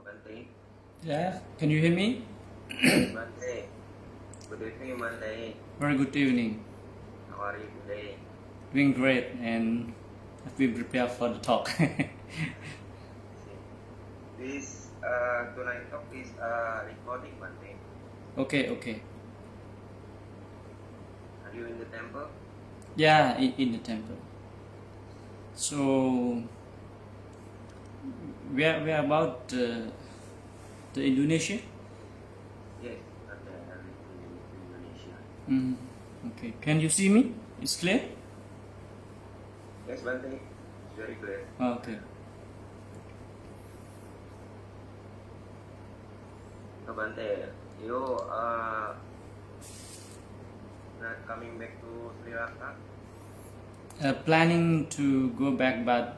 Bante. Yeah, can you hear me? Bante. Good evening, Bante. Very good evening. How are you today? Doing great, and I've been prepared for the talk. This tonight talk is recording, Bante. Okay. Are you in the temple? Yeah, in the temple. So, where about the Indonesia? Yes, Bante. I live in Indonesia. Okay, can you see me? It's clear? Yes, Bante. It's very clear. Okay. So, Bante, you not coming back to Sri Lanka? Planning to go back, but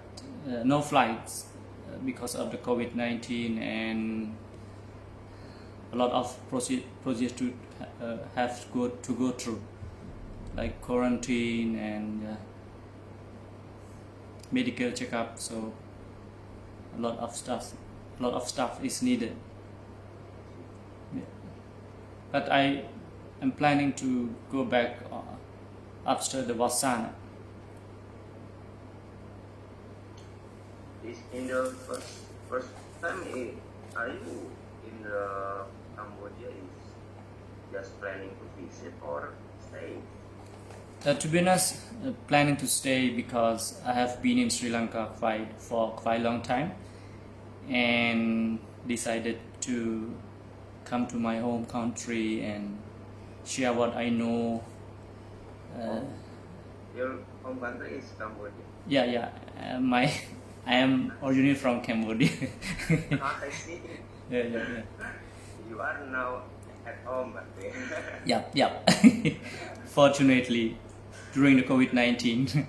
no flights because of the COVID-19 and a lot of procedures to have to go through, like quarantine and medical checkup. So a lot of stuff is needed. Yeah. But I am planning to go back after the Vassana. Is in the first time, are you in the Cambodia? Is just planning to visit or stay? To be honest, planning to stay because I have been in Sri Lanka for quite a long time and decided to come to my home country and share what I know. Your home country is Cambodia. Yeah. I am originally from Cambodia. I see. Yeah. You are now at home, Bante. Yep. Fortunately, during the COVID-19.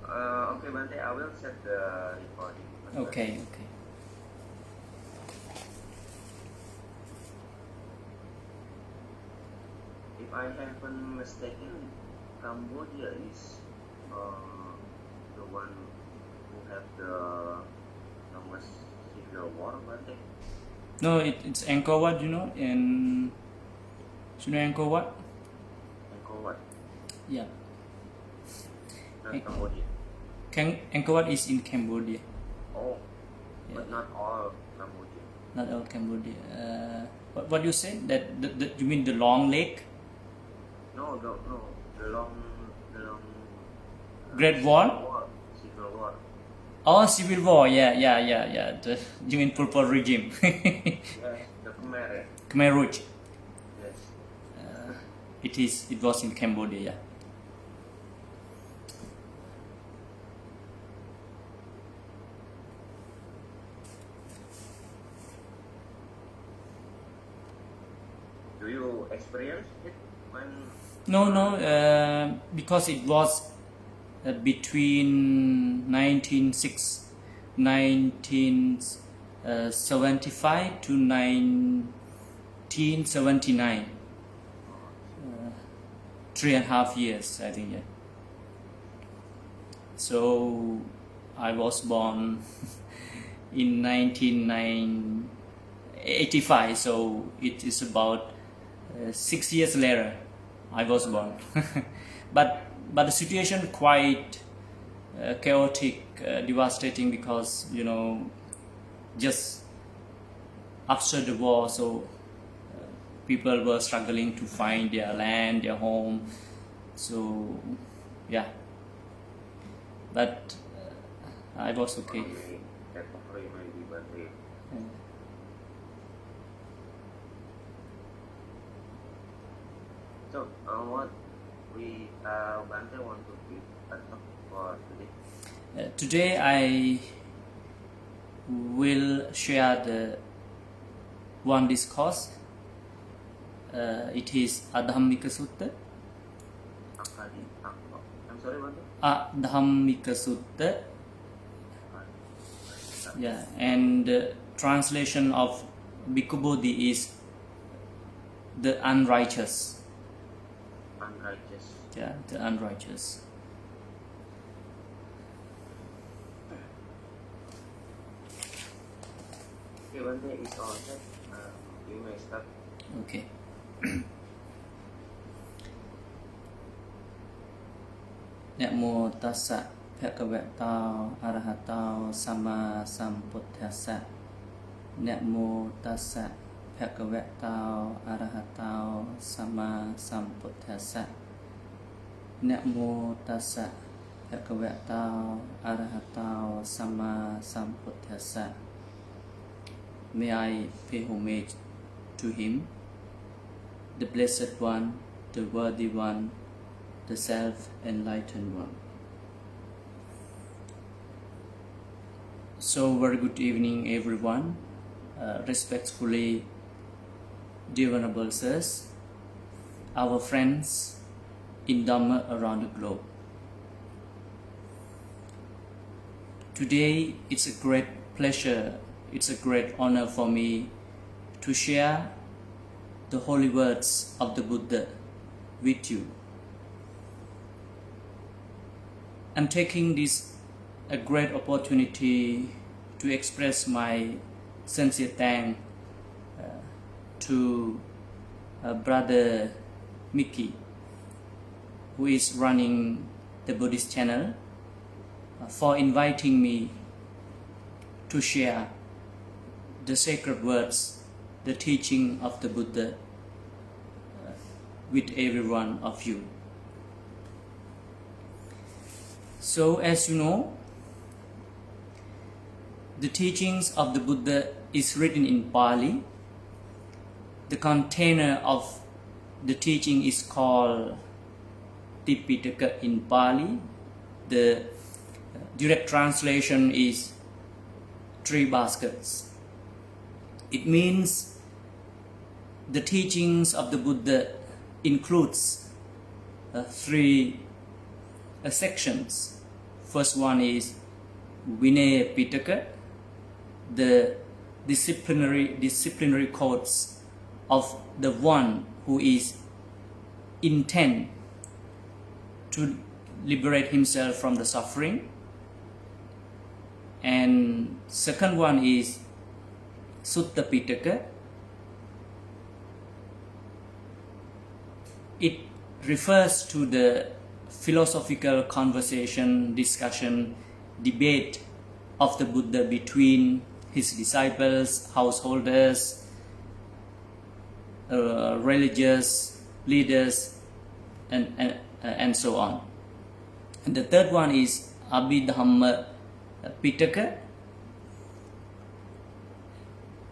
Okay, Bante, I will set the recording. Okay. If I haven't mistaken, Cambodia is the one who have the longest civil war, Bante. No, it's Angkor Wat, you know, and you know Angkor Wat? Angkor Wat, Yeah. not Cambodia. Angkor Wat is in Cambodia. Oh, Yeah. but not all Cambodia. Not all Cambodia. What you said? That you mean the long lake? No, the long Great Wall? Civil war. Oh, civil war. Yeah. You mean purple regime? Yes, the Khmer. Khmer Rouge. Yes. It was in Cambodia. Yeah. Do you experience it when? No. Because it was between 1975 to 1979. 3.5 years, I think. Yeah. So I was born in 1985. So it is about 6 years later I was born. but the situation quite chaotic, devastating, because just after the war, so people were struggling to find their land, their home. So yeah, but I was okay. That probably maybe, but so what we Bante want to give a talk for today? Today I will share the one discourse. It is Adhammika Sutta. I'm sorry, Bante. Adhammika Sutta. Yeah, and translation of Bhikkhu Bodhi is the unrighteous. Unrighteous. Yeah, the unrighteous. Okay, one day is all set. You may start. Okay. Namo tassa bhagavato arahato sama sambuddhassa. Namo tassa bhagavato arahato sama sambuddhassa. Namo tassa bhagavato arahato sama sambuddhassa. May I pay homage to him, the Blessed One, the Worthy One, the Self-Enlightened One. So, very good evening, everyone. Respectfully, dear Venerable Sirs, our friends in Dhamma around the globe. Today, it's a great pleasure, it's a great honor for me to share the holy words of the Buddha with you. I'm taking this a great opportunity to express my sincere thanks to Brother Mickey, who is running the Buddhist Channel, for inviting me to share the sacred words, the teaching of the Buddha with every one of you. So, as you know, the teachings of the Buddha is written in Pali. The container of the teaching is called Tipitaka in Pali. The direct translation is 3 baskets. It means the teachings of the Buddha includes 3 sections. First one is Vinaya Pitaka, the disciplinary codes of the one who is intent to liberate himself from the suffering. And second one is Sutta Pitaka. It refers to the philosophical conversation, discussion, debate of the Buddha between his disciples, householders, religious leaders, and so on. And the third one is Abhidhamma Pitaka.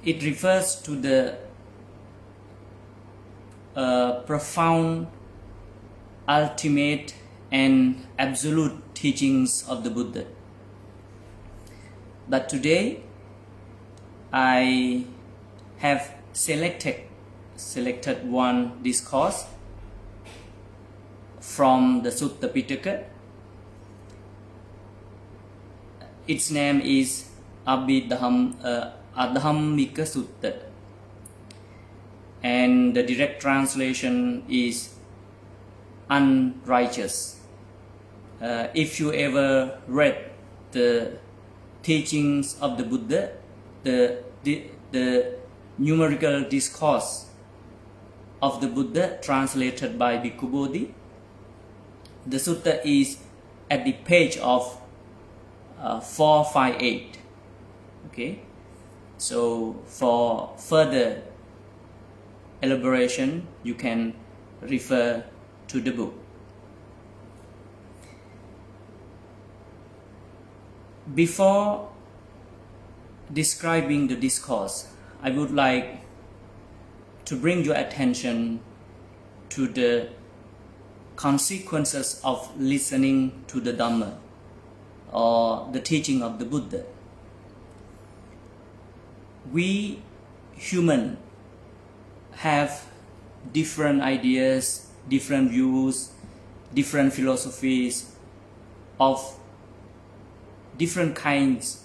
It refers to the profound, ultimate, and absolute teachings of the Buddha. But today, I have selected one discourse from the Sutta Pitaka. Its name is Adhammika Sutta, and the direct translation is unrighteous. If you ever read the teachings of the Buddha, the numerical discourse of the Buddha translated by Bhikkhu Bodhi, the sutta is at the page of 458. Okay, so for further elaboration, you can refer to the book. Before describing the discourse, I would like to bring your attention to the consequences of listening to the Dhamma or the teaching of the Buddha. We human have different ideas, different views, different philosophies of different kinds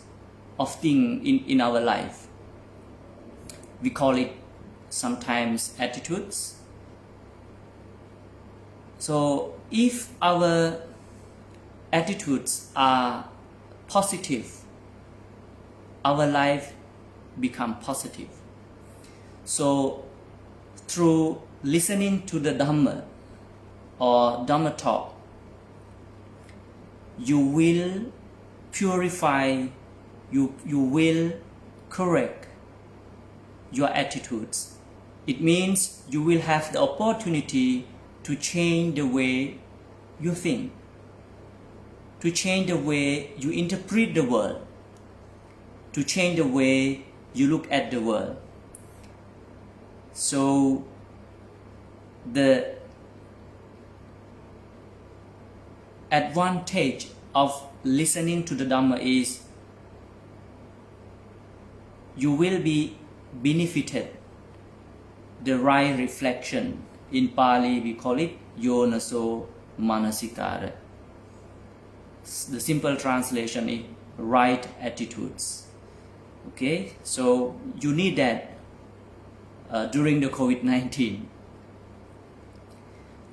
of things in our life. We call it sometimes attitudes. So if our attitudes are positive, our life become positive. So through listening to the Dhamma or Dhamma talk, you will purify, you will correct your attitudes. It means you will have the opportunity to change the way you think, to change the way you interpret the world, to change the way you look at the world. So the advantage of listening to the Dhamma is you will be benefited the right reflection. In Pali we call it yonaso manasikara. The simple translation is right attitudes. Okay, so you need that during the COVID-19.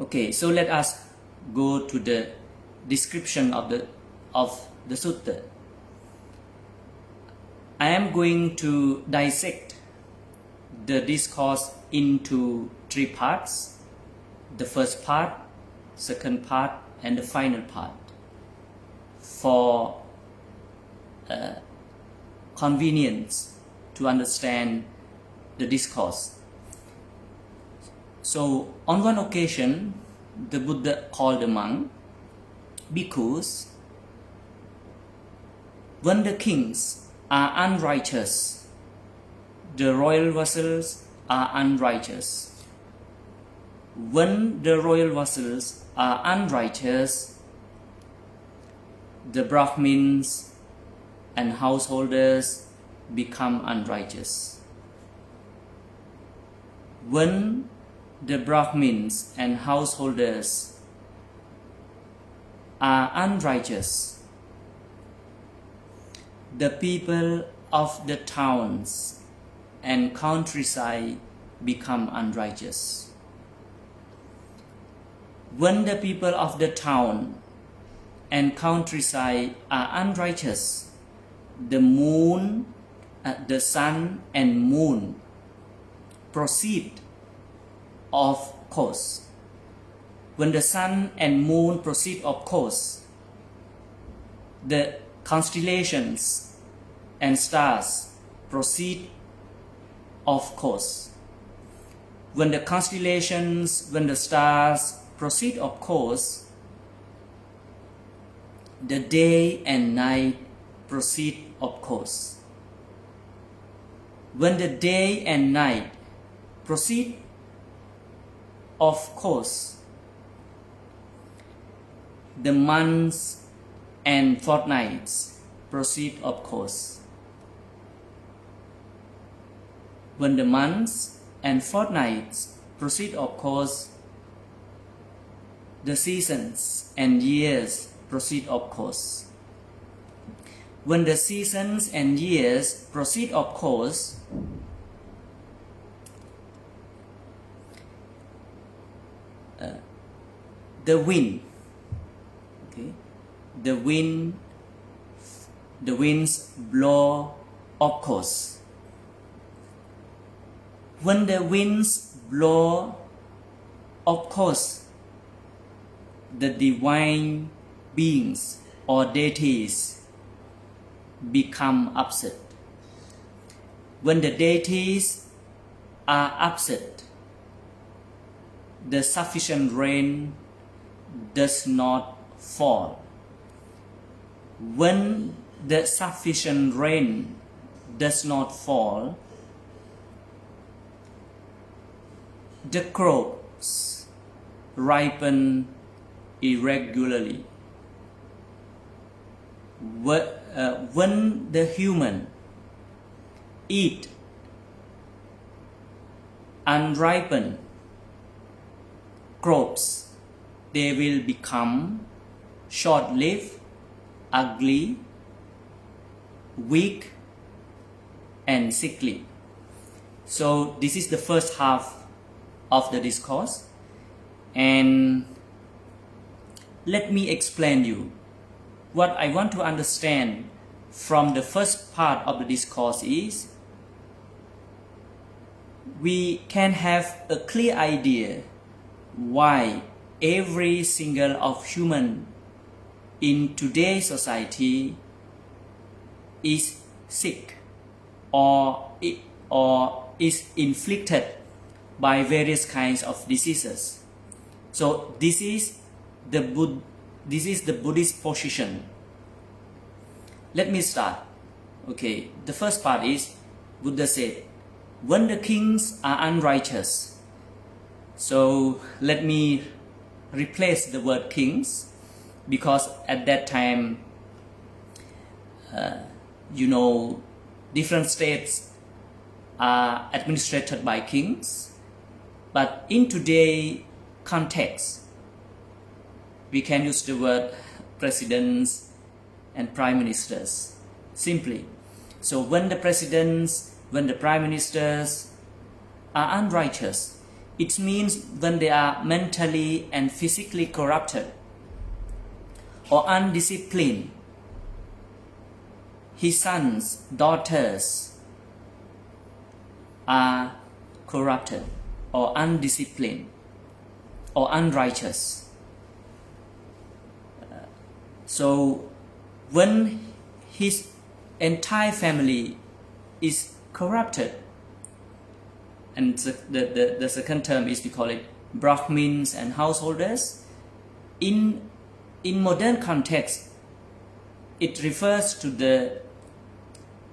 Okay, so let us go to the description of the sutta. I am going to dissect the discourse into 3 parts: the first part, second part, and the final part, for convenience to understand the discourse. So on one occasion, the Buddha called the monk, bhikkhus, when the kings are unrighteous, the royal vassals are unrighteous. When the royal vassals are unrighteous, the Brahmins and householders become unrighteous. When the Brahmins and householders are unrighteous, the people of the towns and countryside become unrighteous. When the people of the town and countryside are unrighteous, the moon, the sun and moon proceed of course. When the sun and moon proceed of course, the constellations and stars proceed of course. When the constellations, when the stars proceed of course, the day and night proceed of course. When the day and night proceed of course, the months and fortnights proceed of course. When the months and fortnights proceed of course, the seasons and years proceed of course. When the seasons and years proceed of course, the wind, okay, the winds blow of course. When the winds blow of course, the divine beings or deities become upset. When the deities are upset, the sufficient rain does not fall. When the sufficient rain does not fall, the crops ripen irregularly. When the human eat unripened crops, they will become short-lived, ugly, weak, and sickly. So this is the first half of the discourse, and let me explain you what I want to understand from the first part of the discourse is we can have a clear idea why every single of human in today's society is sick or is inflicted by various kinds of diseases. So this is the Buddhist position. Let me start. Okay, the first part is Buddha said, when the kings are unrighteous. So let me replace the word kings, because at that time, different states are administered by kings. But in today's context, we can use the word presidents and prime ministers simply. So when the presidents, when the prime ministers are unrighteous, it means when they are mentally and physically corrupted or undisciplined. His sons, daughters are corrupted or undisciplined or unrighteous. So when his entire family is corrupted, and the second term is we call it Brahmins and householders. In modern context, it refers to the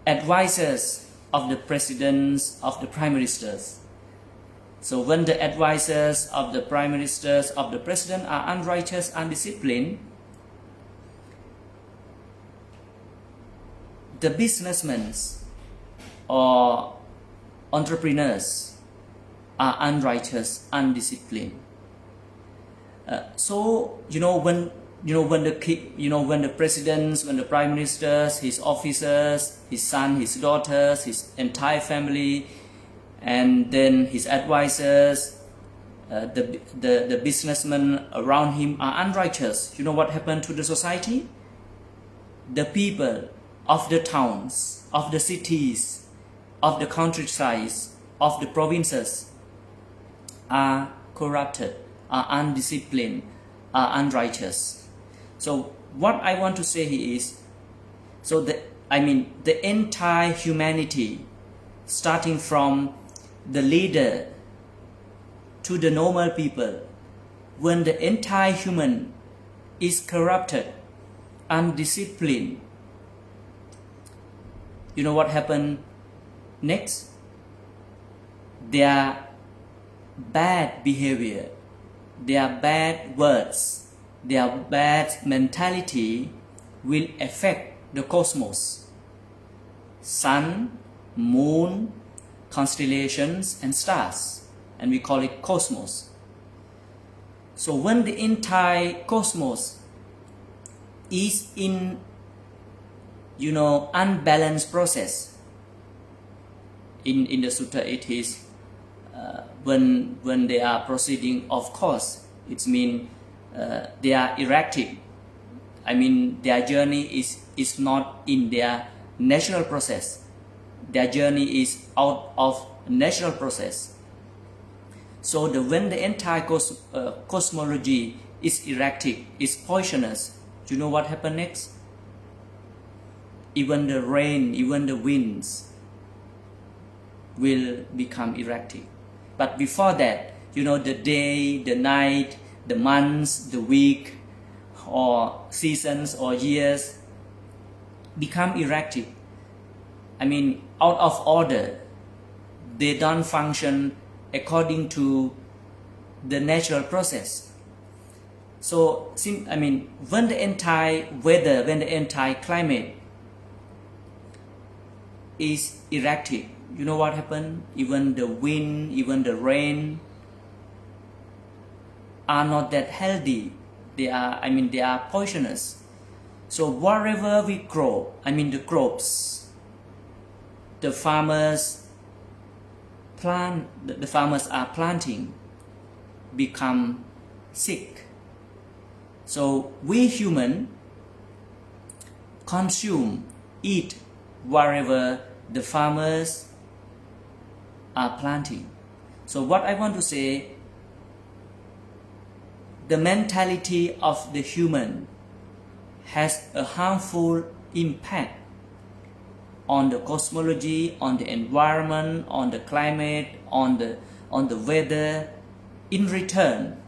advisors of the presidents, of the prime ministers. So when the advisors of the prime ministers, of the president are unrighteous, undisciplined, the businessmen or entrepreneurs are unrighteous, undisciplined. So when the presidents, when the prime ministers, his officers, his son, his daughters, his entire family, and then his advisors, the businessmen around him are unrighteous, you know what happened to the society? The people of the towns, of the cities, of the countryside, of the provinces are corrupted, are undisciplined, are unrighteous. So what I want to say here is, the entire humanity, starting from the leader to the normal people, when the entire human is corrupted, undisciplined, you know what happened next? Their bad behavior, their bad words, their bad mentality will affect the cosmos. Sun, moon, constellations and stars, and we call it cosmos. So when the entire cosmos is in unbalanced process, in the sutta it is when they are proceeding of course, it means they are erratic. Their journey is not in their natural process. Their journey is out of natural process. So when the entire cosmology is erratic, is poisonous, you know what happens next? Even the rain, even the winds will become erratic. But before that, the day, the night, the months, the week, or seasons or years become erratic. Out of order. They don't function according to the natural process. So, when the entire weather, when the entire climate is erratic, you know what happened? Even the wind, even the rain are not that healthy. They are poisonous. So whatever we grow, the crops, the farmers are planting become sick. So we human consume, eat whatever the farmers are planting. So what I want to say, the mentality of the human has a harmful impact on the cosmology, on the environment, on the climate, on the weather. In return,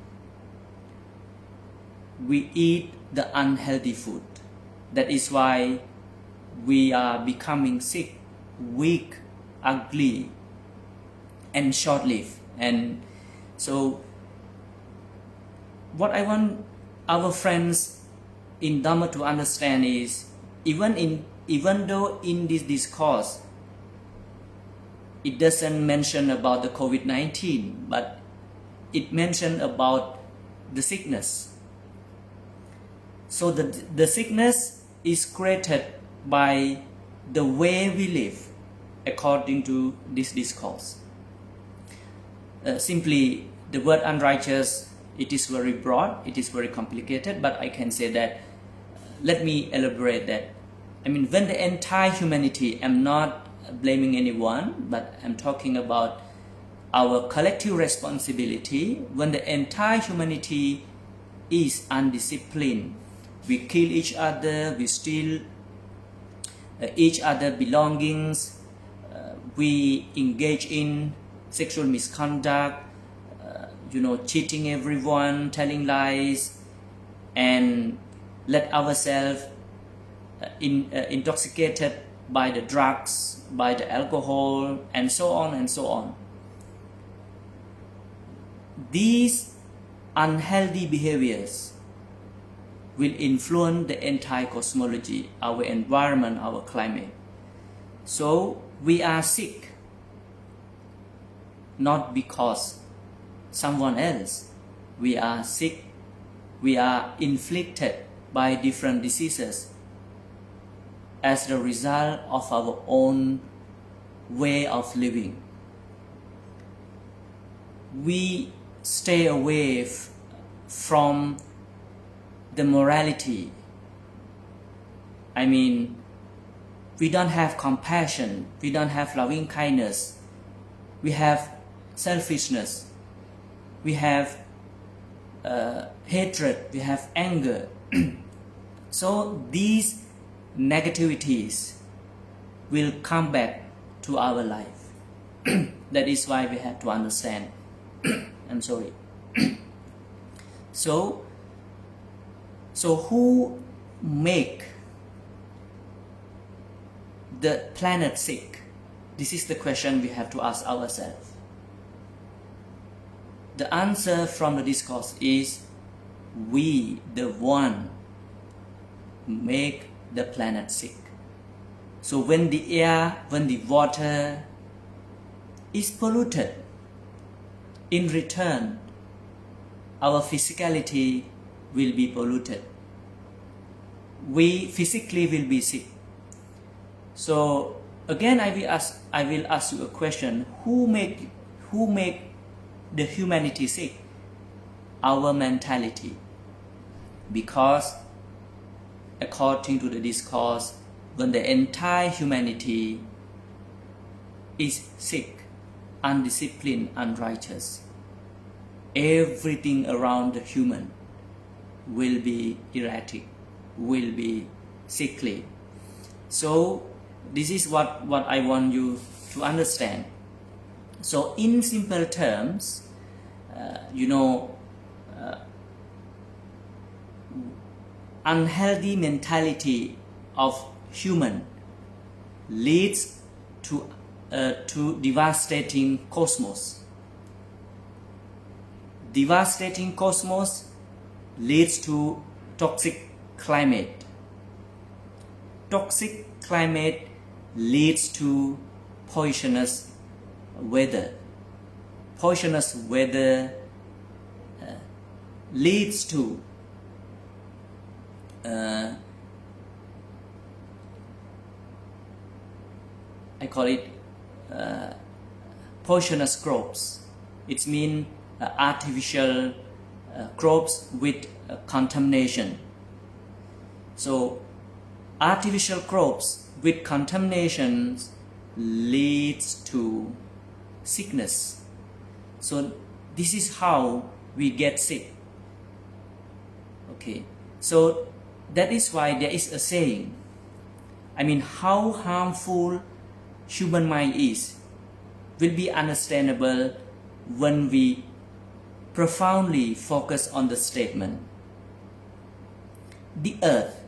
we eat the unhealthy food. That is why we are becoming sick, weak, ugly, and short-lived. And so what I want our friends in Dhamma to understand is, even though in this discourse it doesn't mention about the COVID-19, but it mentioned about the sickness. So the sickness is created by the way we live according to this discourse. Simply, the word unrighteous, it is very broad, it is very complicated, but I can say that, let me elaborate that. I mean, when the entire humanity, I'm not blaming anyone, but I'm talking about our collective responsibility. When the entire humanity is undisciplined, we kill each other, we steal each other belongings, we engage in sexual misconduct, cheating everyone, telling lies, and let ourselves intoxicated by the drugs, by the alcohol, and so on and so on. These unhealthy behaviors will influence the entire cosmology, our environment, our climate. So we are sick, not because someone else. We are sick, we are inflicted by different diseases as the result of our own way of living. We stay away from the morality. I mean, we don't have compassion, we don't have loving kindness, we have selfishness, we have hatred, we have anger. So these negativities will come back to our life. That is why we have to understand. I'm sorry. So who make the planet sick? This is the question we have to ask ourselves. The answer from the discourse is, we, the one, make the planet sick. So when the air, when the water is polluted, in return, our physicality will be polluted. We physically will be sick. So again, I will ask you a question: Who make the humanity sick? Our mentality. Because according to the discourse, when the entire humanity is sick, undisciplined, unrighteous, everything around the human will be erratic, will be sickly. So this is what I want you to understand. So in simple terms, unhealthy mentality of human leads to devastating cosmos. Devastating cosmos leads to toxic climate. Toxic climate leads to poisonous weather. Poisonous weather leads to I call it poisonous crops. It means artificial crops with contamination. So artificial crops with contaminations leads to sickness. So this is how we get sick. Okay, so that is why there is a saying. I mean, how harmful human mind is will be understandable when we profoundly focus on the statement. The earth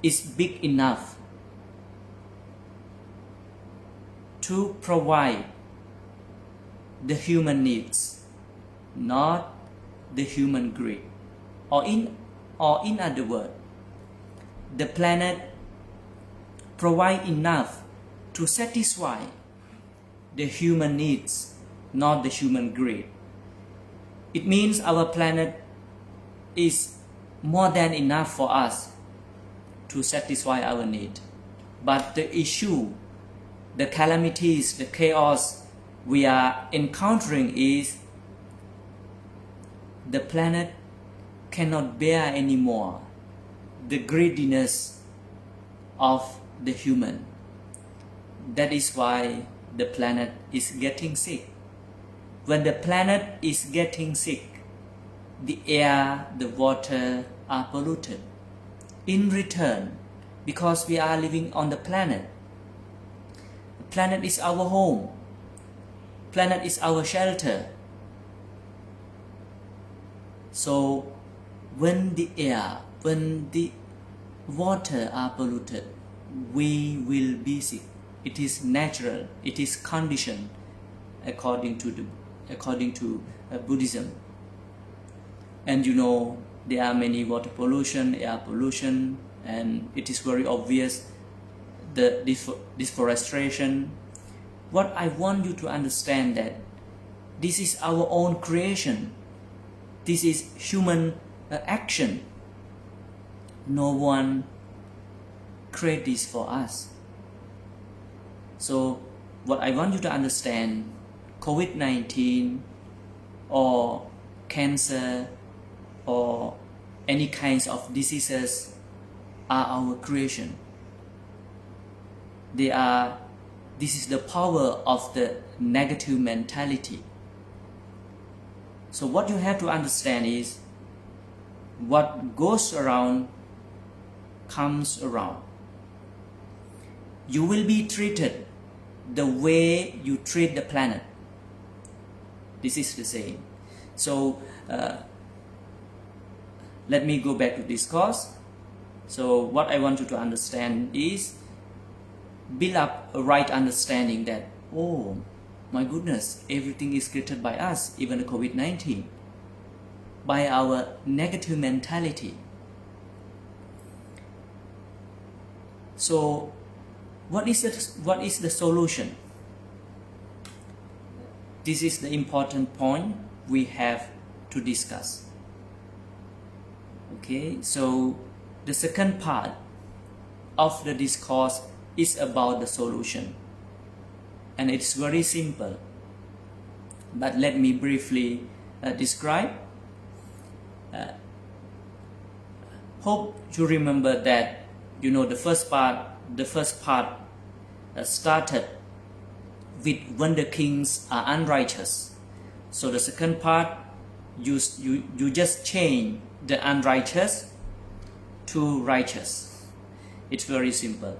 is big enough to provide the human needs, not the human greed. Or in other words, the planet provides enough to satisfy the human needs, not the human greed. It means our planet is more than enough for us to satisfy our need. But the issue, the calamities, the chaos we are encountering is the planet cannot bear anymore the greediness of the human. That is why the planet is getting sick. When the planet is getting sick, the air, the water are polluted. In return, because we are living on the planet is our home, planet is our shelter. So when the air, when the water are polluted, we will be sick. It is natural, it is conditioned according to Buddhism. And you know, there are many water pollution, air pollution, and it is very obvious the deforestation. What I want you to understand that this is our own creation. This is human action. No one created this for us. So what I want you to understand, COVID-19 or cancer or any kinds of diseases are our creation. This is the power of the negative mentality. So what you have to understand is what goes around comes around. You will be treated the way you treat the planet. This is the saying. So let me go back to this course. So what I want you to understand is build up a right understanding that, oh my goodness, everything is created by us, even the COVID-19, by our negative mentality. So what is the solution? This is the important point we have to discuss. Okay, so the second part of the discourse is about the solution, and it's very simple, but let me briefly describe. Hope you remember that, you know, the first part started with when the kings are unrighteous. So the second part, you just change the unrighteous to righteous. It's very simple.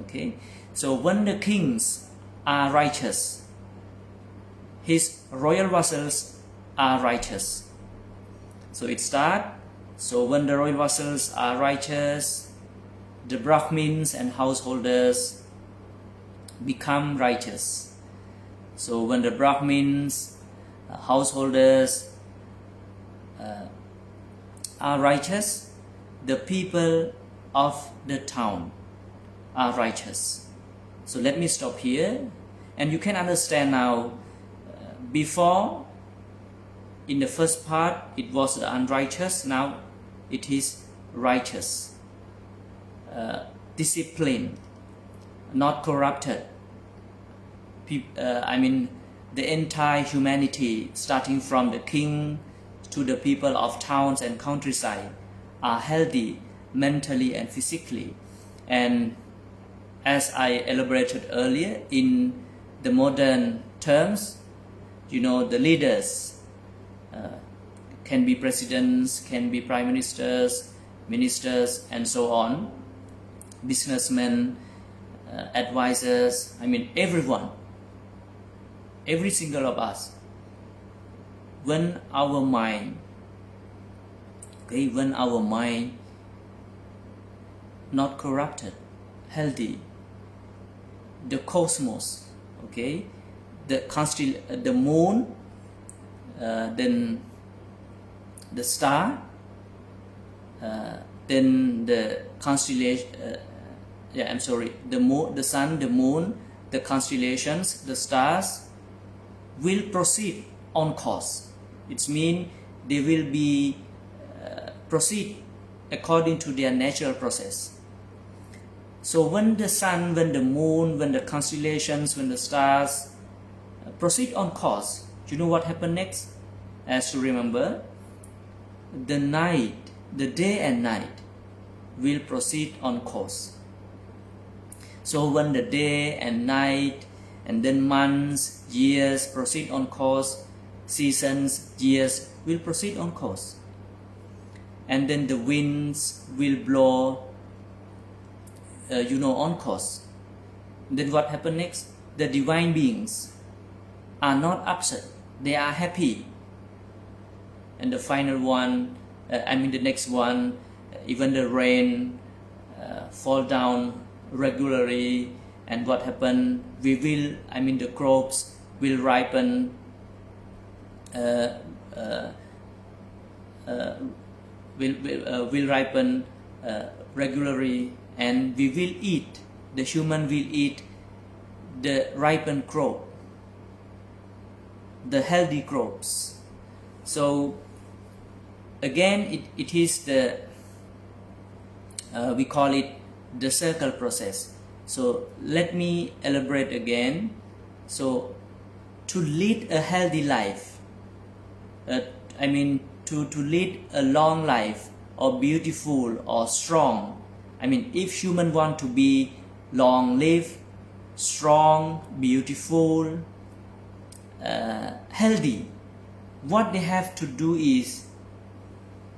Okay, so when the kings are righteous, his royal vassals are righteous. So it starts. So when the royal vassals are righteous, the Brahmins and householders become righteous. So when the Brahmins, householders are righteous, the people of the town are righteous. So let me stop here, and you can understand now. Before, in the first part, it was the unrighteous. Now it is righteous. Discipline, not corrupted. The entire humanity, starting from the king to the people of towns and countryside, are healthy mentally and physically. And as I elaborated earlier, in the modern terms, you know, the leaders can be presidents, can be prime ministers, ministers, and so on, businessmen, advisors, I mean everyone, every single of us. When our mind, okay, when our mind not corrupted, healthy, the cosmos, okay, the moon, then the star, then the constellation, the moon, the sun, the moon, the constellations, the stars will proceed on course. It means they will be proceed according to their natural process. So when the sun, when the moon, when the constellations, when the stars proceed on course, you know what happened next? As you remember, the night, the day and night will proceed on course. So when the day and night, and then months, years proceed on course, seasons, years will proceed on course. And then the winds will blow, on course. Then what happened next? The divine beings are not upset, they are happy. And the final one, the next one, even the rain fall down regularly, and what happened? The crops will ripen, will ripen regularly, and we will eat. The human will eat the ripened crop, the healthy crops. So again, it is the we call it the circle process. So let me elaborate again. So to lead a healthy life, to lead a long life, or beautiful or strong, if human want to be long lived, strong, beautiful, healthy, what they have to do is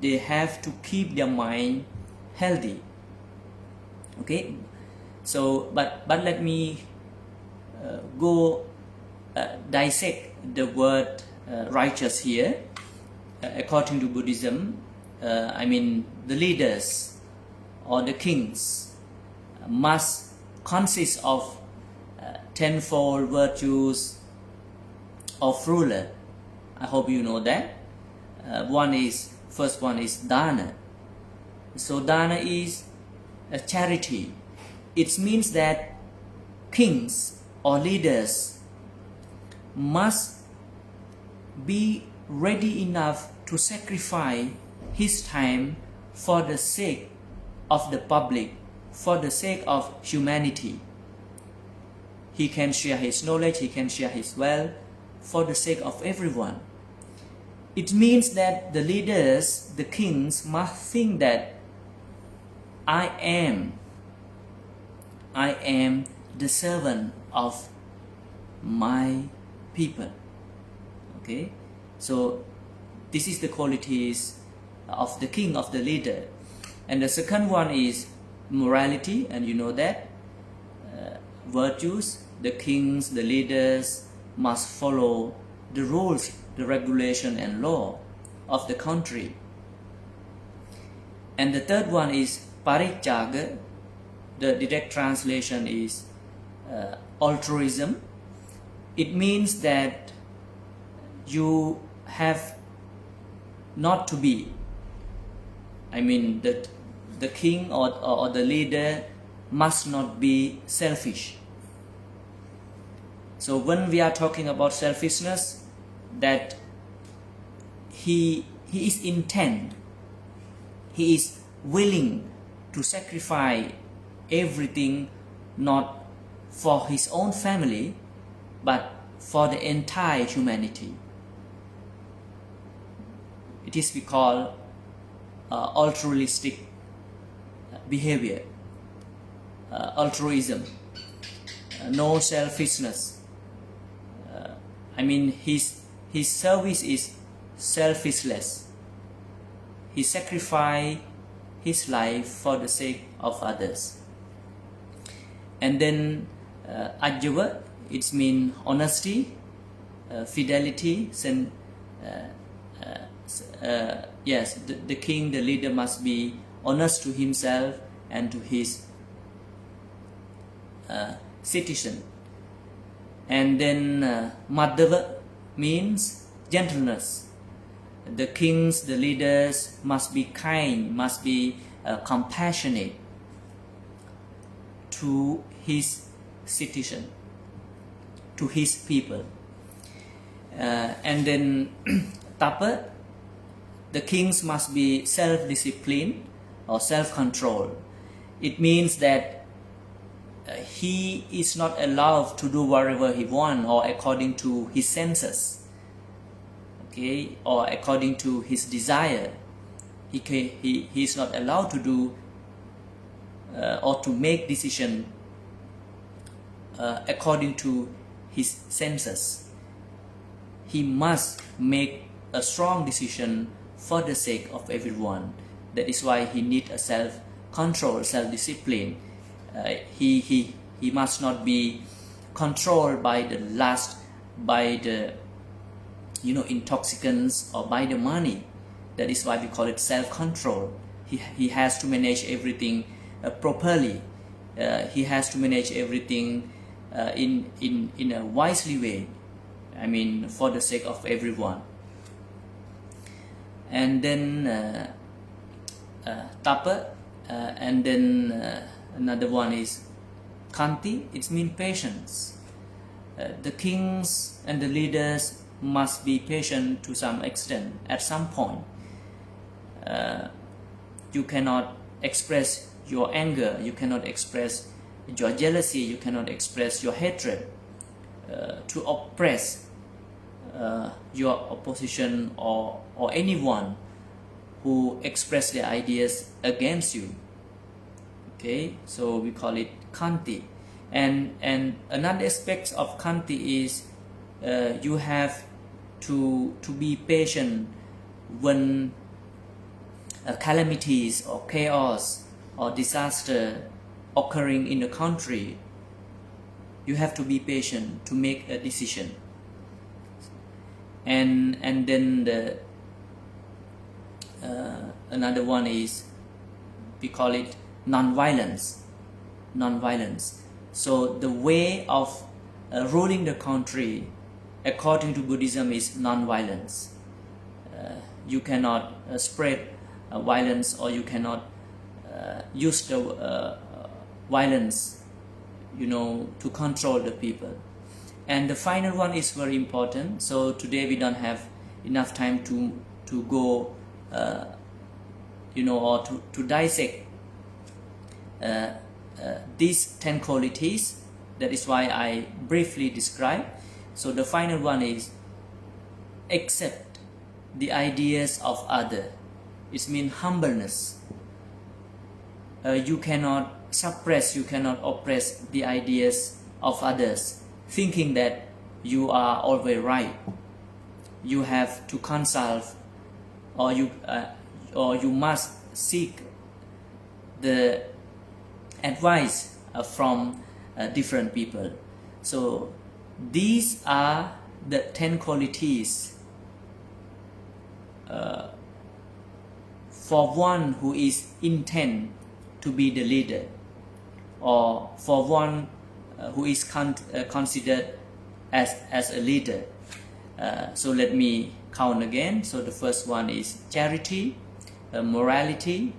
they have to keep their mind healthy. Okay, so but let me go dissect the word righteous here. According to Buddhism, the leaders or the kings must consist of tenfold virtues of ruler. I hope you know that. First one is dana. So dana is a charity. It means that kings or leaders must be ready enough to sacrifice his time for the sake of the public, for the sake of humanity. He can share his knowledge, he can share his wealth for the sake of everyone. It means that the leaders, the kings, must think that I am the servant of my people. Okay, so this is the qualities of the king, of the leader. And the second one is morality, and you know that virtues. The kings, the leaders must follow the rules, the regulation and law of the country. And the third one is parijjaga. The direct translation is altruism. It means that you have not to be, that the king or the leader must not be selfish. So when we are talking about selfishness, that he is intent, he is willing to sacrifice everything, not for his own family, but for the entire humanity. It is we call altruistic behavior, altruism, no selfishness, I mean, his service is selfless. He sacrificed his life for the sake of others. And then Ajava, it means honesty, fidelity. Yes, the king, the leader must be honest to himself and to his citizen. And then Madhava means gentleness. The kings, the leaders must be kind, must be compassionate to his citizen, to his people. And then Tapa, the kings must be self-disciplined or self-control. It means that he is not allowed to do whatever he wants or according to his senses, okay, or according to his desire. He is not allowed to do or to make decision according to his senses. He must make a strong decision for the sake of everyone. That is why he needs a self-control, self-discipline. He must not be controlled by the lust, by the intoxicants, or by the money. That is why we call it self-control. He has to manage everything properly. He has to manage everything in a wisely way. I mean, for the sake of everyone. And then Tapa, and then another one is Kanti. It means patience. The kings and the leaders must be patient to some extent. At some point, you cannot express your anger, you cannot express your jealousy, you cannot express your hatred to oppress your opposition or anyone who express their ideas against you. Okay, so we call it Kanti. And another aspect of Kanti is you have to be patient when calamities or chaos or disaster occurring in the country. You have to be patient to make a decision. And then the another one is, we call it non-violence. So the way of ruling the country according to Buddhism is non-violence. You cannot spread violence, or you cannot use the violence to control the people. And the final one is very important. So today we don't have enough time to go or to dissect these 10 qualities. That is why I briefly describe. So the final one is accept the ideas of others. It means humbleness. You cannot suppress, you cannot oppress the ideas of others, thinking that you are always right. You have to consult, or you must seek the advice from different people. So these are the 10 qualities for one who is intent to be the leader, or for one who is considered as a leader. So let me count again. So the first one is charity, morality,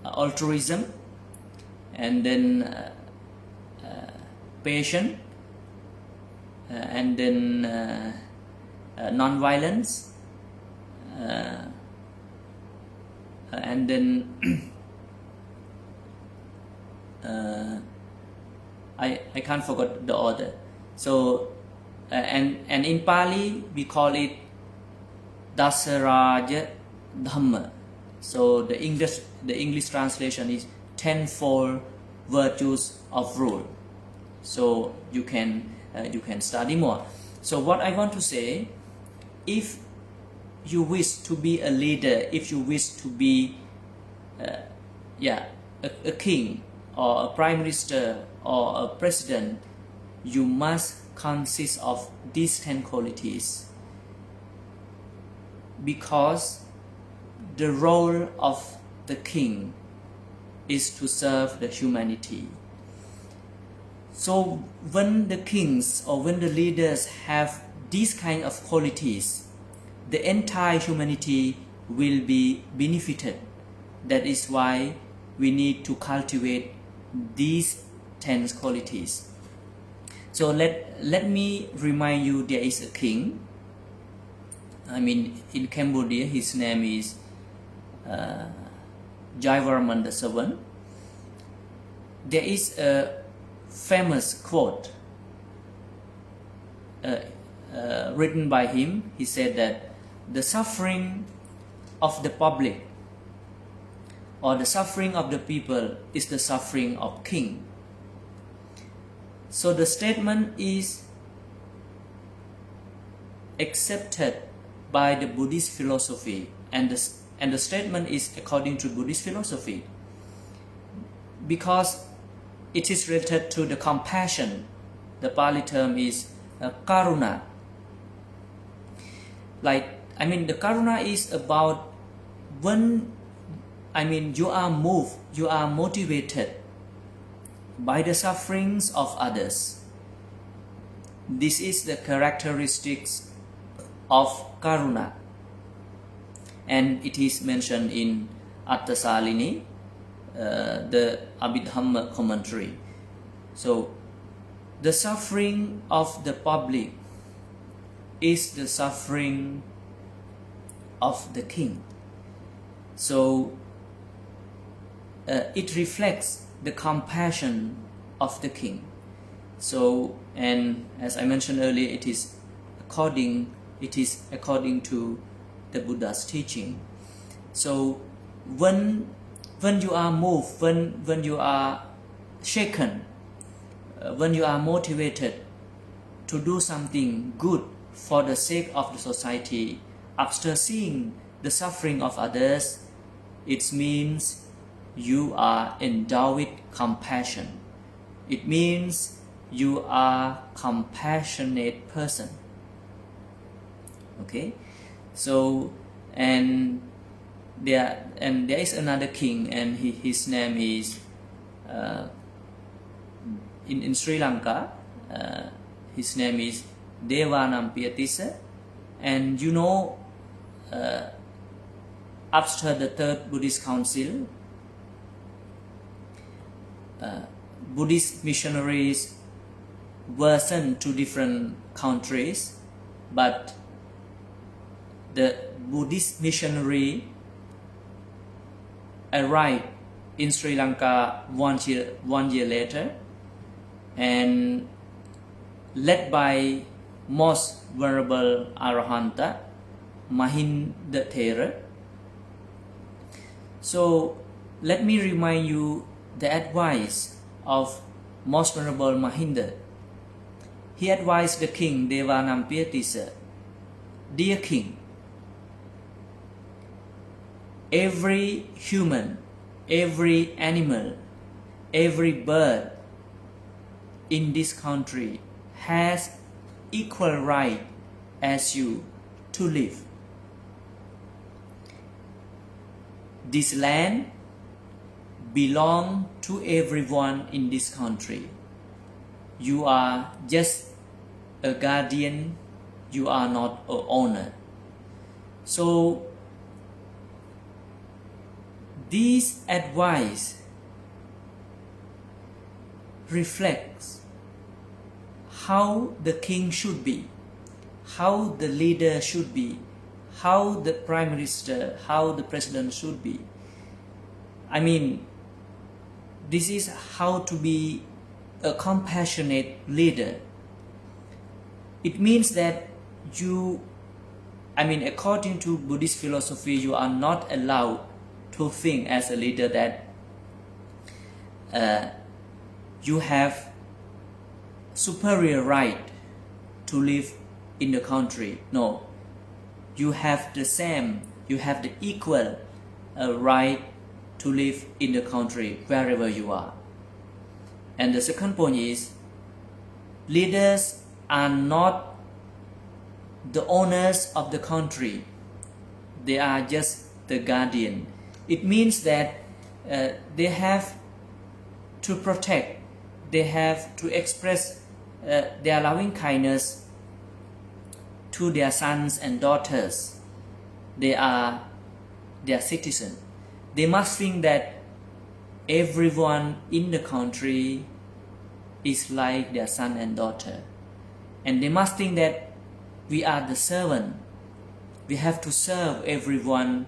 altruism, and then patience, and then non-violence, and then I can't forget the order. So and in Pali we call it Dasaraja Dhamma. So the English translation is tenfold virtues of rule. So you can study more. So what I want to say, if you wish to be a leader, if you wish to be a king or a prime minister or a president, you must consist of these 10 qualities, because the role of the king is to serve the humanity. So when the kings or when the leaders have these kind of qualities, the entire humanity will be benefited. That is why we need to cultivate these 10 qualities. So let me remind you, there is a king. I mean, in Cambodia, his name is Jayavarman VII. There is a famous quote written by him. He said that the suffering of the public or the suffering of the people is the suffering of king. So the statement is accepted by the Buddhist philosophy, and the statement is according to Buddhist philosophy, because it is related to the compassion. The Pali term is karuna. The karuna is about when you are moved, you are motivated by the sufferings of others. This is the characteristics of karuna, and it is mentioned in Attasalini, the Abhidhamma commentary. So the suffering of the public is the suffering of the king. So it reflects the compassion of the king. So, and as I mentioned earlier, it is according to the Buddha's teaching. So when you are moved, when you are shaken, when you are motivated to do something good for the sake of the society, after seeing the suffering of others, it means you are endowed with compassion. It means you are compassionate person. Okay, so and there is another king, and his name is in Sri Lanka. His name is Devanampiyatissa, and after the Third Buddhist Council, Buddhist missionaries were sent to different countries, but the Buddhist missionary arrived in Sri Lanka one year later, and led by most venerable Arahanta Mahinda Thera. So let me remind you the advice of most venerable Mahinda. He advised the king Devanampiyatissa, "Dear king, every human, every animal, every bird in this country has equal right as you to live. This land belongs to everyone in this country. You are just a guardian, you are not an owner." So this advice reflects how the king should be, how the leader should be, how the prime minister, how the president should be. This is how to be a compassionate leader. It means that according to Buddhist philosophy, you are not allowed to think as a leader that you have superior right to live in the country. No, you have the same, you have the equal right to live in the country wherever you are. And the second point is, leaders are not the owners of the country. They are just the guardian. It means that they have to protect, they have to express their loving kindness to their sons and daughters. They are their citizens. They must think that everyone in the country is like their son and daughter. And they must think that we are the servant. We have to serve everyone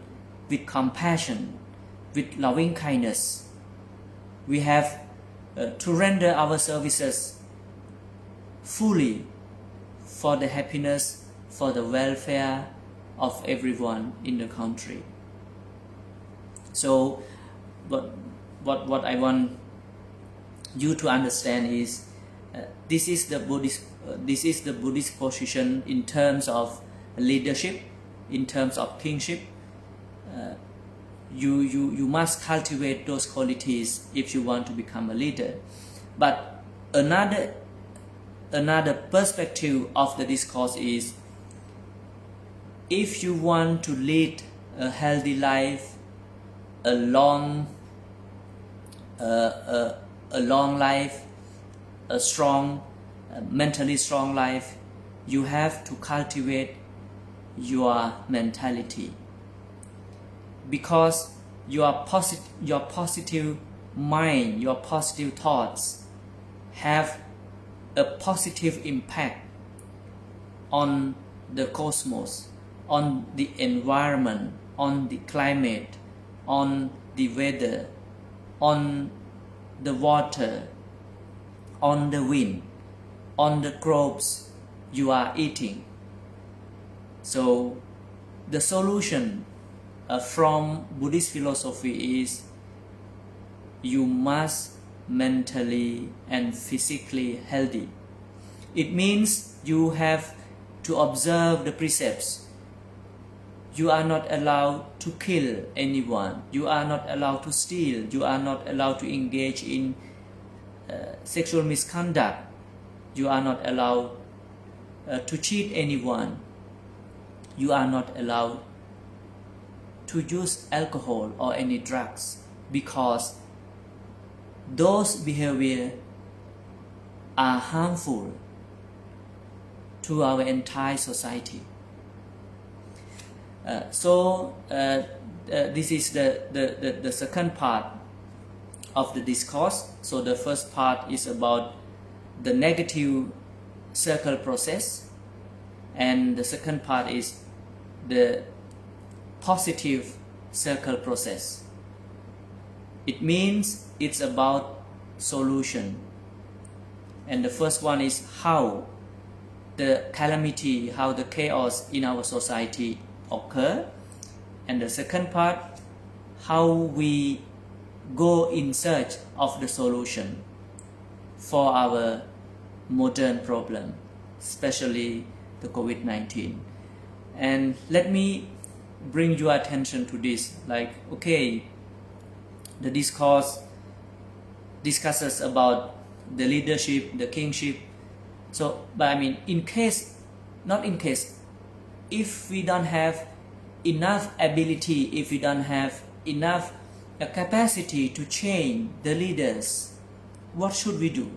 with compassion, with loving kindness. We have to render our services fully for the happiness, for the welfare of everyone in the country. So what I want you to understand is this is the Buddhist position in terms of leadership, in terms of kingship. You must cultivate those qualities if you want to become a leader. But another perspective of the discourse is, if you want to lead a healthy life, a long life, a strong, mentally strong life, you have to cultivate your mentality, because your positive mind, your positive thoughts have a positive impact on the cosmos, on the environment, on the climate, on the weather, on the water, on the wind, on the crops you are eating. So the solution from Buddhist philosophy is, you must mentally and physically healthy. It means you have to observe the precepts. You are not allowed to kill anyone. You are not allowed to steal. You are not allowed to engage in sexual misconduct. You are not allowed to cheat anyone. You are not allowed to use alcohol or any drugs, because those behaviors are harmful to our entire society. This is the second part of the discourse. So the first part is about the negative circle process, and the second part is the positive circle process. It means it's about solution. And the first one is how the calamity, how the chaos in our society occur. And the second part, how we go in search of the solution for our modern problem, especially the COVID-19. And let me bring your attention to this. Like, okay, the discourse discusses about the leadership, the kingship. So, but I mean, if we don't have enough ability, if we don't have enough capacity to change the leaders, what should we do?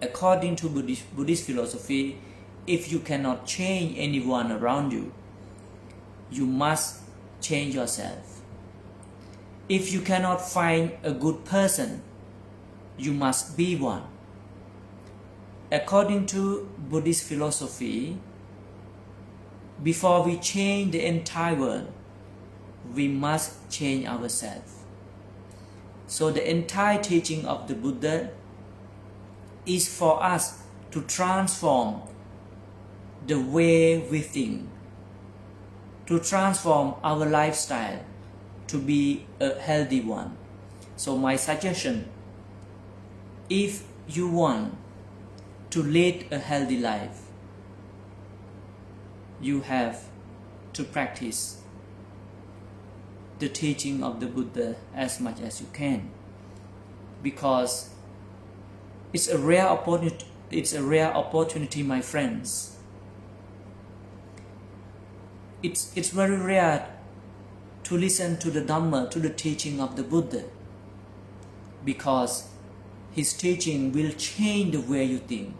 According to Buddhist philosophy, if you cannot change anyone around you, you must change yourself. If you cannot find a good person, you must be one. According to Buddhist philosophy, before we change the entire world, we must change ourselves. So the entire teaching of the Buddha is for us to transform the way we think, to transform our lifestyle to be a healthy one. So my suggestion if you want to lead a healthy life, you have to practice the teaching of the Buddha as much as you can, because it's a rare opportunity. It's a rare opportunity, my friends. It's very rare to listen to the Dhamma, to the teaching of the Buddha, because his teaching will change the way you think.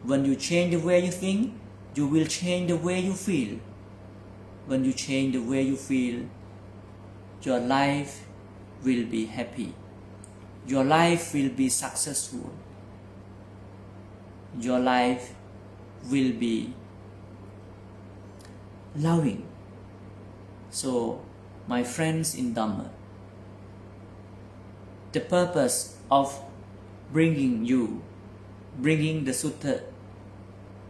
When you change the way you think, you will change the way you feel. When you change the way you feel, your life will be happy. Your life will be successful. Your life will be loving. So, my friends in Dhamma, the purpose of bringing the Sutta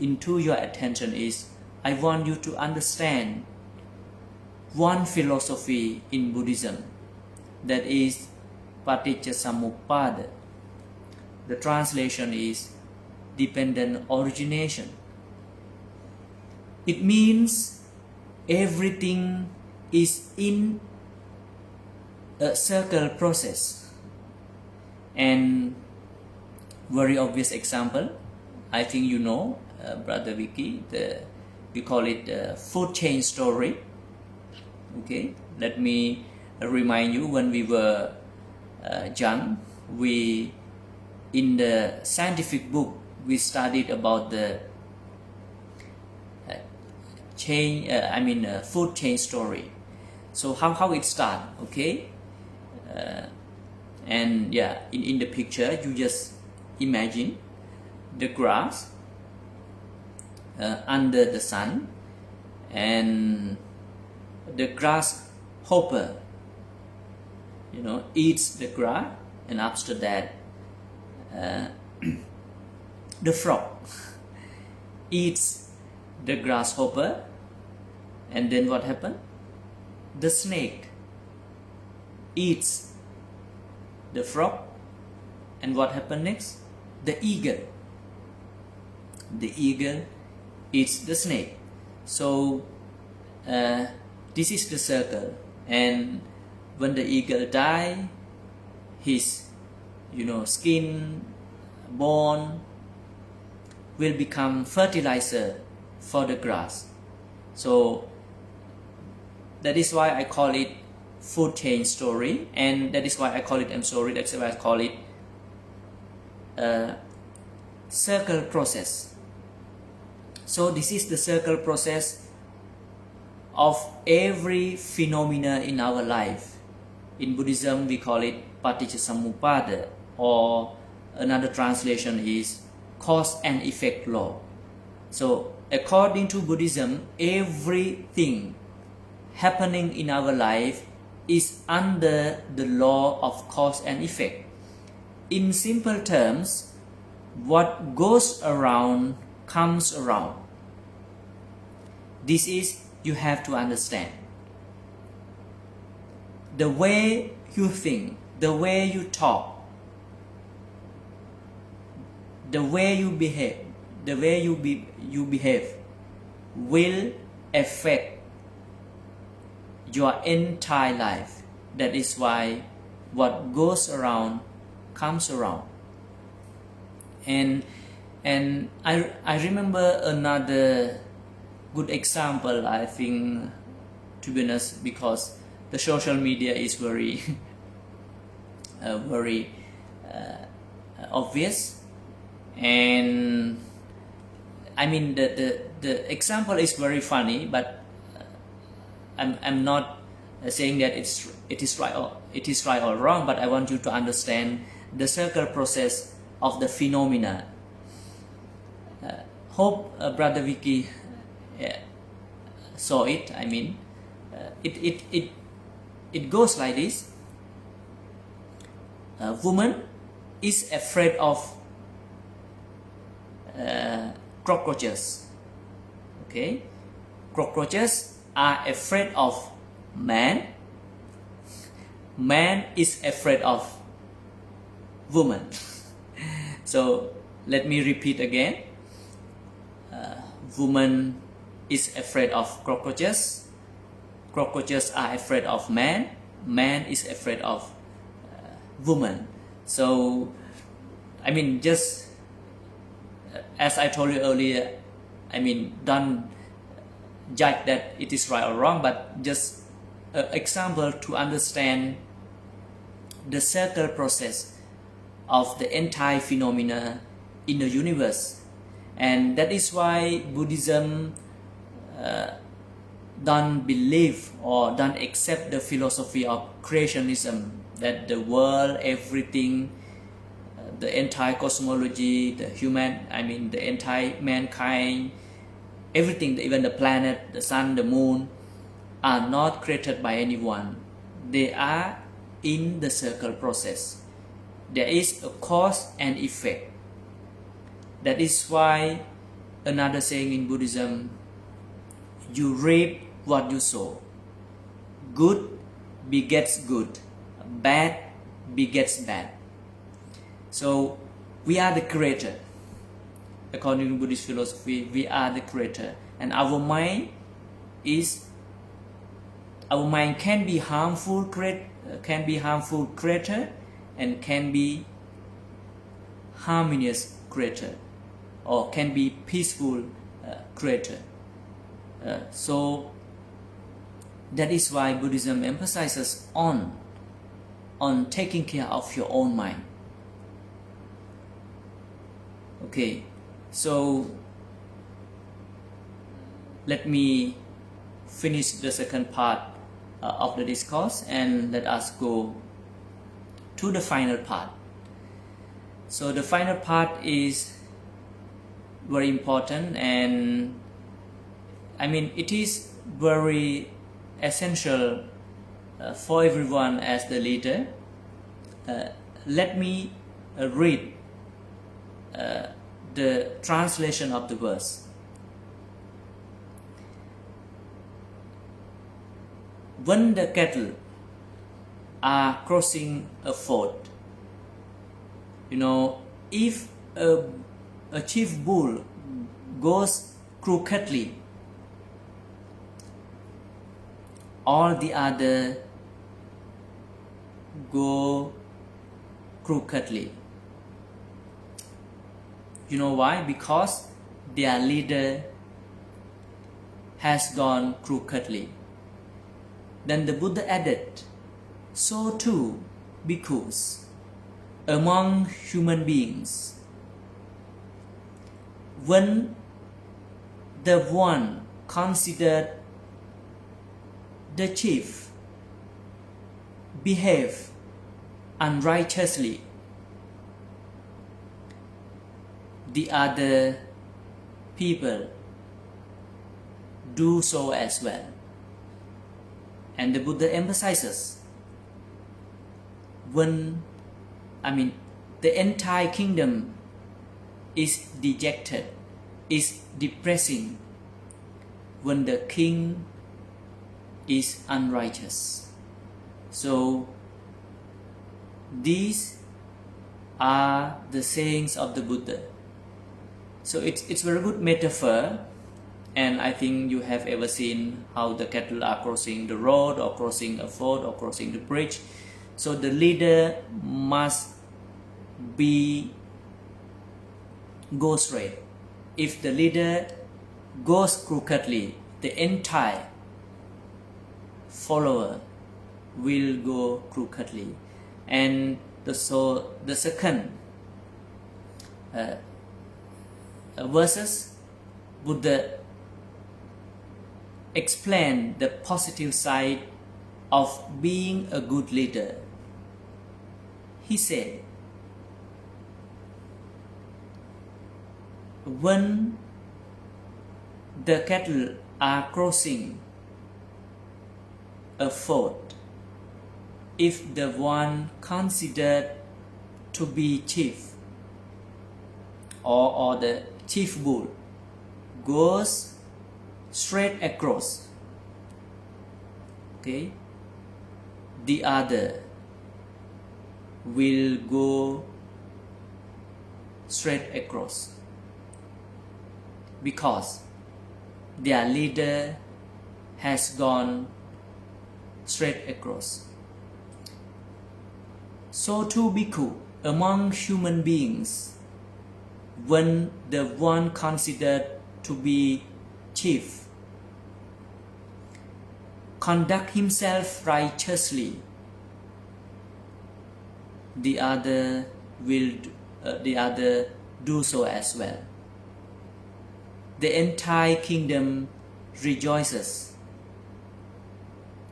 into your attention is, I want you to understand one philosophy in Buddhism, that is Paticcasamuppada. The translation is dependent origination. It means everything is in a circle process. And very obvious example, I think you know, Brother Vicky, we call it the food chain story. Okay, let me remind you, when we were young, in the scientific book, we studied about the food chain story. So how it started, okay? And yeah, in the picture, you just imagine the grass under the sun, and the grasshopper, eats the grass, and after that, the frog eats the grasshopper, and then what happened? The snake eats the frog, and what happened next? The eagle eats the snake. So this is the circle, and when the eagle die, his skin, bone will become fertilizer for the grass. So that is why I call it food chain story, and that is why I call it, that's why I call it circle process. So this is the circle process of every phenomena in our life. In Buddhism, we call it Paticcasamuppada, or another translation is cause and effect law. So according to Buddhism, everything happening in our life is under the law of cause and effect. In simple terms, what goes around comes around. This is, you have to understand. The way you think, the way you talk, the way you behave, you behave will affect your entire life. That is why what goes around comes around. And I remember another good example, I think, to be honest, because the social media is very very obvious, and I mean the example is very funny, but I'm not saying that it is right or wrong, but I want you to understand the circle process of the phenomena. Hope Brother Vicky saw it. I mean, it goes like this. A woman is afraid of cockroaches. Okay, cockroaches are afraid of man. Man is afraid of woman. So let me repeat again. Woman is afraid of cockroaches. Cockroaches are afraid of man. Man is afraid of woman. So, I mean, just as I told you earlier, I mean, don't judge that it is right or wrong, but just an example to understand the circle process of the entire phenomena in the universe. And that is why Buddhism don't believe or don't accept the philosophy of creationism, that the world, everything, the entire cosmology, the human, I mean the entire mankind, everything, even the planet, the sun, the moon, are not created by anyone. They are in the circle process. There is a cause and effect. That is why another saying in Buddhism, you reap what you sow. Good begets good. Bad begets bad. So we are the creator. According to Buddhist philosophy, we are the creator. And our mind can be harmful creator and can be harmonious creator, or can be peaceful creator. So that is why Buddhism emphasizes on taking care of your own mind. Okay, so let me finish the second part of the discourse, and let us go to the final part. So the final part is very important, and I mean it is very essential for everyone as the leader. Let me read the translation of the verse. When the cattle are crossing a ford, if a chief bull goes crookedly, all the other go crookedly. You know why? Because their leader has gone crookedly. Then the Buddha added, so too, bhikkhus, among human beings, when the one considered the chief behave unrighteously, the other people do so as well. And the Buddha emphasizes, when the entire kingdom is dejected, is depressing, when the king is unrighteous. So these are the sayings of the Buddha. So it's very good metaphor, and I think you have ever seen how the cattle are crossing the road, or crossing a ford, or crossing the bridge. So the leader must go straight. If the leader goes crookedly, the entire follower will go crookedly. And the second verses, Buddha explain the positive side of being a good leader. He said, when the cattle are crossing a ford, if the one considered to be chief, or the chief bull goes straight across, okay, the other will go straight across, because their leader has gone straight across. So too Bhikkhu, among human beings, when the one considered to be chief conduct himself righteously, the other do so as well. The entire kingdom rejoices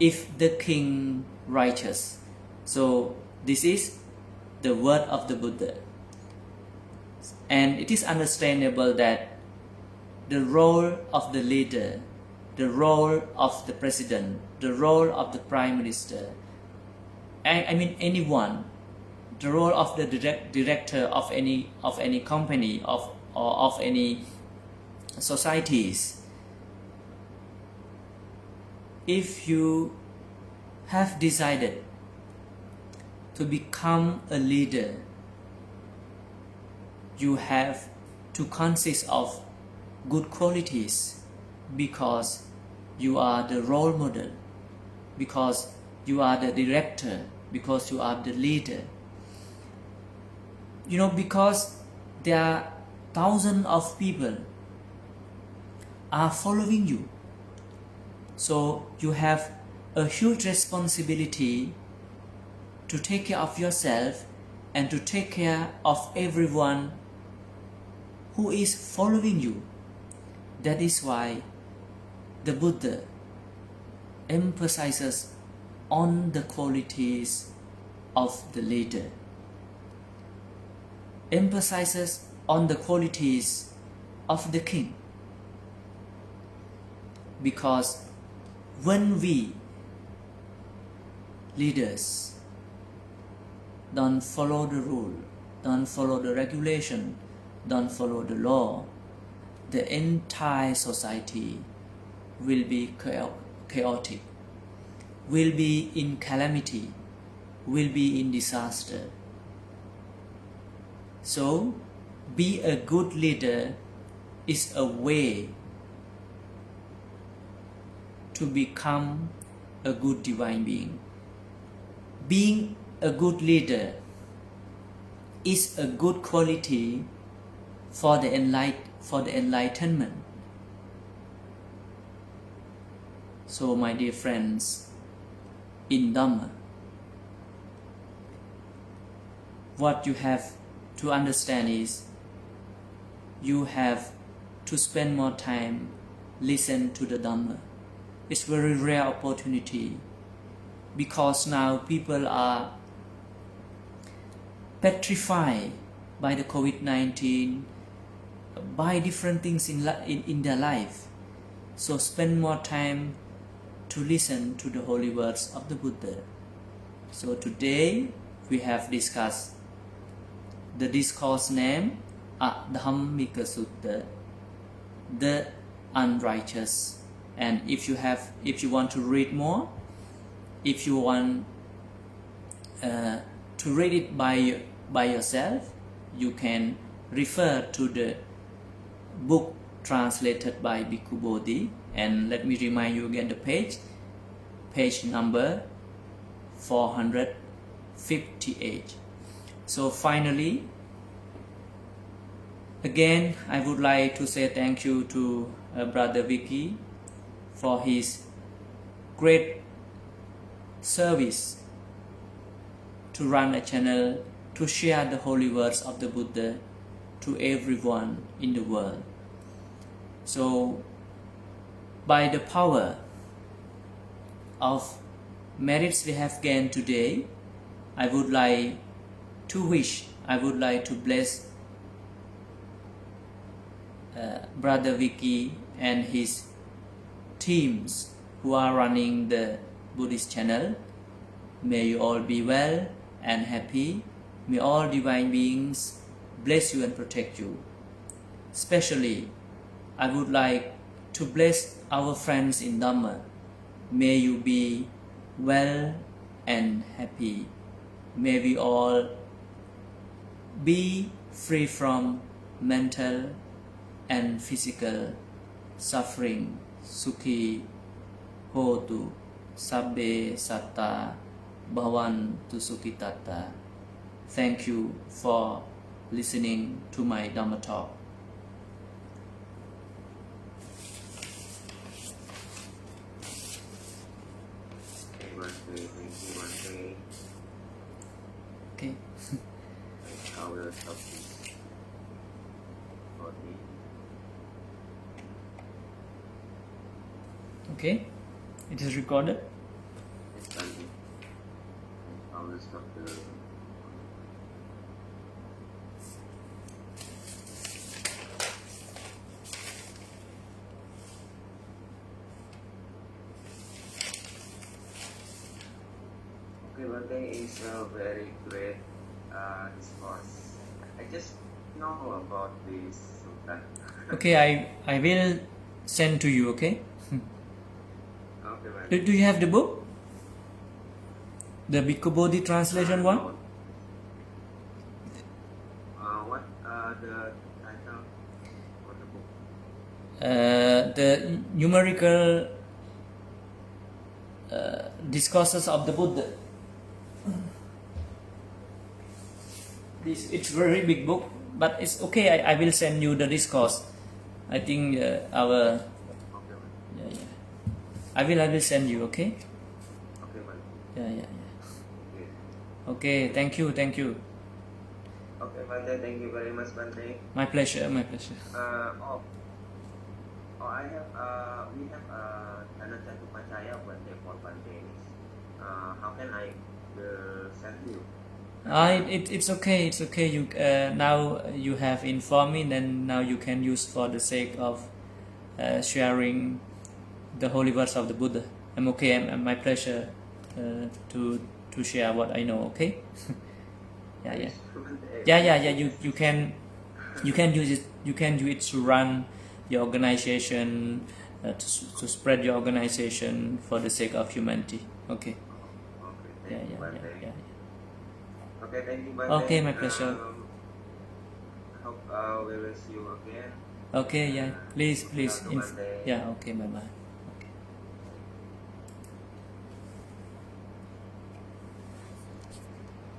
if the king righteous. So this is the word of the Buddha. And it is understandable that the role of the leader, the role of the president, the role of the prime minister, I mean anyone, the role of the director of any company or of any societies, if you have decided to become a leader, you have to consist of good qualities, because you are the role model, because you are the director, because you are the leader. You know, because there are thousands of people are following you. So you have a huge responsibility to take care of yourself and to take care of everyone who is following you. That is why the Buddha emphasizes on the qualities of the leader, emphasizes on the qualities of the king. Because when we leaders don't follow the rule, don't follow the regulation, don't follow the law, the entire society will be chaotic, will be in calamity, will be in disaster. So, be a good leader is a way to become a good divine being. Being a good leader is a good quality for the enlightenment. So, my dear friends, in Dhamma, what you have to understand is you have to spend more time listen to the Dhamma. It's very rare opportunity, because now people are petrified by the COVID-19, by different things in their life. So spend more time to listen to the holy words of the Buddha. So today we have discussed the discourse name Adhammika Sutta, the unrighteous. And if you want to read more, if you want to read it by yourself, you can refer to the book translated by Bhikkhu Bodhi. And let me remind you again the page number 458. So finally, again, I would like to say thank you to Brother Vicky for his great service to run a channel to share the holy words of the Buddha to everyone in the world. So, by the power of merits we have gained today, I would like to bless Brother Vicky and his teams who are running the Buddhist Channel. May you all be well and happy. May all divine beings bless you and protect you. Especially, I would like to bless our friends in Dhamma. May you be well and happy. May we all be free from mental and physical suffering. Sukhi hotu sabbe satta bhavantu sukhitata. Thank you for listening to my Dhamma talk. Okay. I will stop this recording. Okay. It is recorded. It's done. I will stop the. Okay, Bante is a very great discourse. I just know about this Sutta. Okay, I will send to you, okay? Okay, Bante. Do you have the book? The Bhikkhu Bodhi translation one? What the title for the book? The numerical discourses of the Buddha. It's very big book, but it's okay. I will send you the discourse. I think our Okay, Bante. yeah. I will send you. Okay. Okay, Bante. Yeah. Okay. Okay. Thank you. Okay, Bante. Thank you very much, Bante. My pleasure. I have we have another to percaya Bante for Bante. How can I send you? It's okay. It's okay. You now you have informed me. Then now you can use for the sake of sharing the holy words of the Buddha. I'm okay. I'm my pleasure to share what I know. Okay. Yeah. You can use it. You can use it to run your organization, to spread your organization for the sake of humanity. Okay. Okay, thank you, Bante. Yeah. Okay, thank you, Bante. Okay, my pleasure. Hope we will see you again. Okay, yeah. Please. Thank you, Bante. Yeah. Okay. Bye.